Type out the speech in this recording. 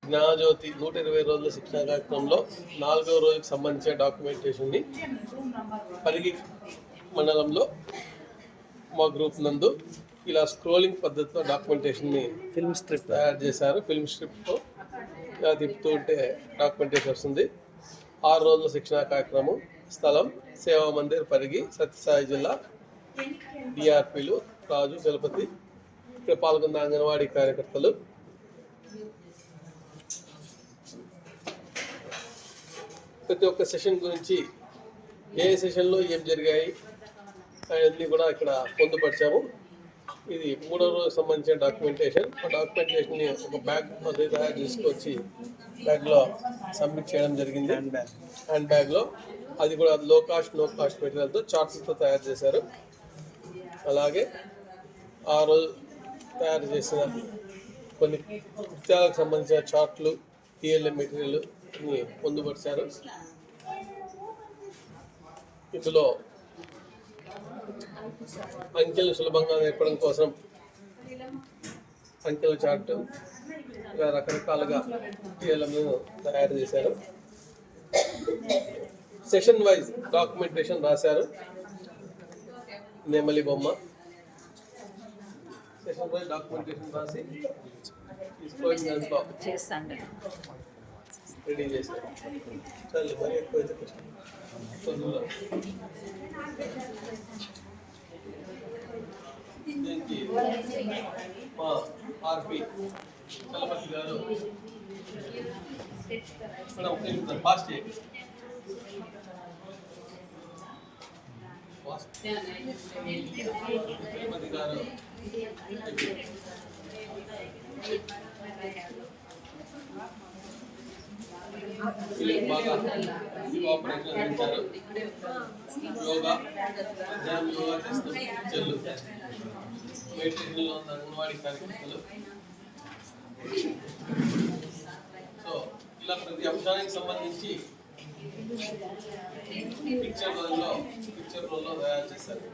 జ్ఞానజ్యోతి 120 రోజుల శిక్షణ కార్యక్రమంలో 4వ రోజుకి సంబంధించిన డాక్యుమెంటేషన్ని పరిగి మండలంలో మా గ్రూప్ నందు ఇలా స్క్రోలింగ్ పద్ధతిలో డాక్యుమెంటేషన్ని ఫిల్మ్ స్ట్రిప్ తయారు చేశారు. ఫిల్మ్ స్ట్రిప్తో ఇలా తిప్పుతూ ఉంటే డాక్యుమెంటేషన్ వస్తుంది. 6 రోజుల శిక్షణ కార్యక్రమం. స్థలం సేవా మందిర్ పరిగి, సత్యసాయి జిల్లా. డిఆర్పీలు రాజు, చలపతి. ఇక్కడ పాల్గొన్న అంగన్వాడీ కార్యకర్తలు. ప్రతి ఒక్క సెషన్ గురించి ఏ సెషన్లో ఏం జరిగాయి అవన్నీ కూడా ఇక్కడ పొందుపరిచాము. ఇది 3వ రోజుకు సంబంధించిన డాక్యుమెంటేషన్. ఆ డాక్యుమెంటేషన్ని ఒక బ్యాగ్ అది తయారు చేసుకొచ్చి బ్యాగ్లో సబ్మిట్ చేయడం జరిగింది. హ్యాండ్ బ్యాగ్లో అది కూడా లో కాస్ట్ నో కాస్ట్ మెటీరియల్తో చార్ట్స్తో తయారు చేశారు. అలాగే ఆ రోజు తయారు చేసిన కొన్ని కృత్యాలకు సంబంధించిన చార్ట్లు, టీఎల్ఎం మెటీరియల్ పొందుపరిచారు. ఇందులో అంకెలు సులభంగా నేర్పడం కోసం అంకెల చార్ట్ ఇలా రకరకాలుగా టీఎల్ఎంను తయారు చేశారు. సెషన్ వైజ్ డాక్యుమెంటేషన్ రాశారు. నెమలి బొమ్మ సెషన్ వైజ్ డాక్యుమెంటేషన్ రాసి తీసుకోవడం దాంట్లో రెడీ చేశారు. చాలు మరి ఎక్కువైతే కష్టం. దీనికి మా ఆర్పి చలపతి గారు ఫాస్ట్ చేయండి. చలపతి గారు బాగా కోఆపరేషన్ అందించారు. యోగా చేస్తూ చెల్లు మెడిటేషన్లో ఉన్న అంగన్వాడీ కార్యకర్తలు. సో ఇలా ప్రతి అంశానికి సంబంధించి పిక్చర్ రోల్లో తయారు చేశారు.